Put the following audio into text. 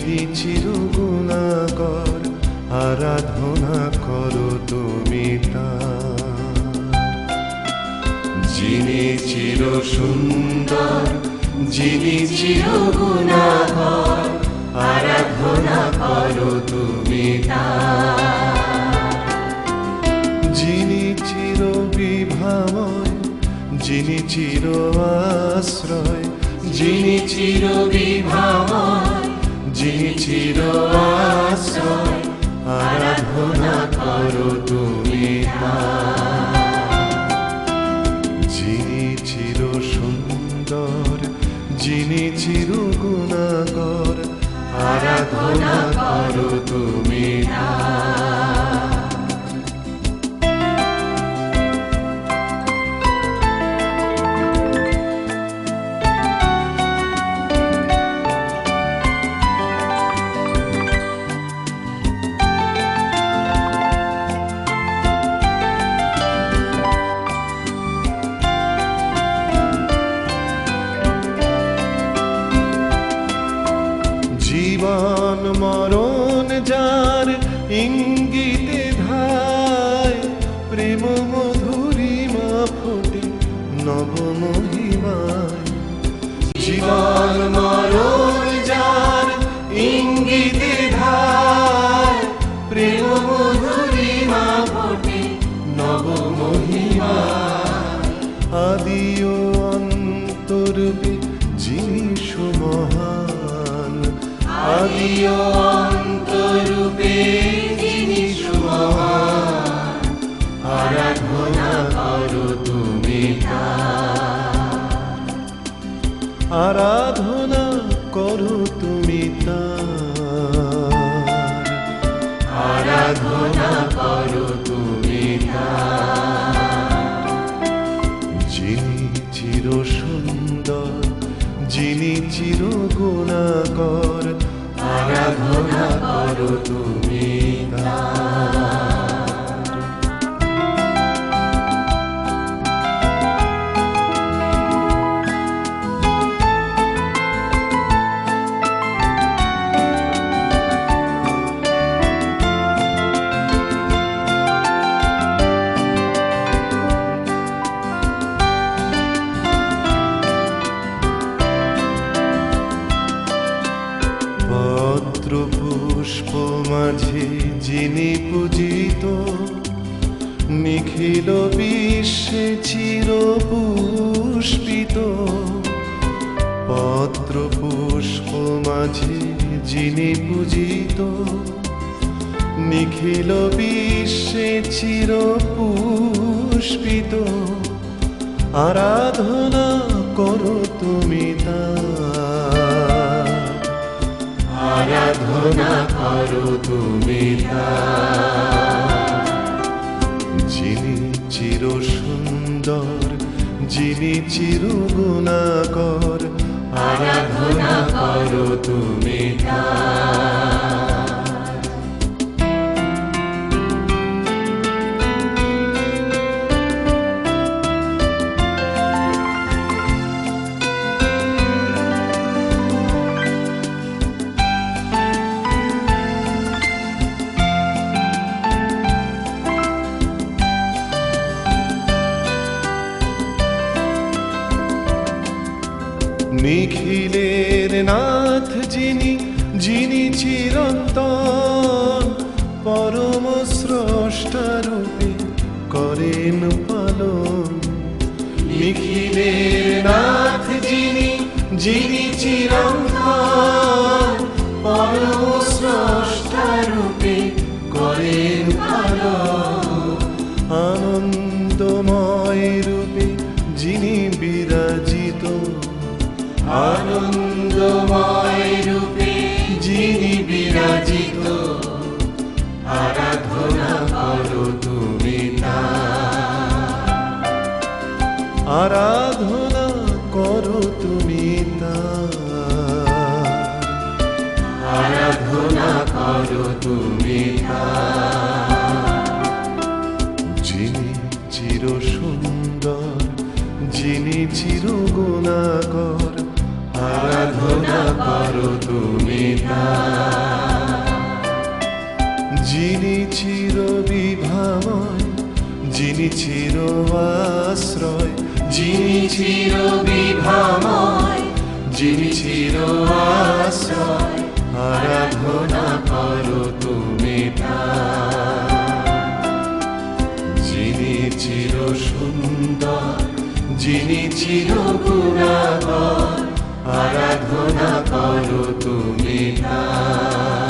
যিনি চিরগুণাকর, আরাধনা করো তুমি তার। যিনি চির সুন্দর, যিনি চিরগুণাকর, আরাধনা করো তুমি তার। যিনি চির বিভাময়, যিনি চির আশ্রয়, যিনি চির বিভাময়, যিনি চির আশ্রয়, আরাধনা করো তুমি তার। যিনি চির সুন্দর, যিনি চির গুণাকর, আরাধনা করো তুমি তার। জীবন মরণ যার ইঙ্গিতে ধায়, প্রেম মধুরিমা ফোটে নবমহিমায়। জীবন মরণ যার ইঙ্গিতে ধায়, প্রেম মধুরিমা ফোটে নবমহিমায়। আদি ও অন্তরূপে যিনি সুমহান, আদি ও অন্তরূপে যিনি সুমহান, আরাধনা করো তুমি তার। আরাধনা করো তুমি তার। আরাধনা করো তুমি তার। যিনি চির সুন্দর, যিনি চির গুণাকর, আরাধনা করো তুমি তার। পত্র পুষ্প মাঝে যিনি পূজিত, নিখিল বিশ্বে চির পুষ্পিত। পত্র পুষ্প মাঝে যিনি পূজিত, নিখিল বিশ্বে চির পুষ্পিত। আরাধনা করো তুমি তার। আরাধনা করো তুমি তার। যিনি চির সুন্দর, যিনি চির গুণাকর, আরাধনা করো তুমি তার। নিখিলের নাথ যিনি, যিনি চিরন্তন, পরম স্রষ্টারূপে করেন পালন। নিখিলের নাথ যিনি, যিনি চিরন্তন, পরম স্রষ্টারূপে করেন পালন। আনন্দময় রূপে যিনি বিরাজিত, আনন্দময় রূপে যিনি বিরাজিত। আরাধনা করো তুমি তার। আরাধনা করো তুমি তার। আরাধনা করো তুমি তার। যিনি চির সুন্দর, যিনি চির গুণাকর, আরাধনা করো তুমি তার। যিনি চির বিভাময়, যিনি চির আশ্রয়, যিনি চির বিভাময়, যিনি চির আশ্রয়, আরাধনা করো তুমি তার। যিনি চির সুন্দর, যিনি চির গুণাকর, আরাধনা করো তুমি তার।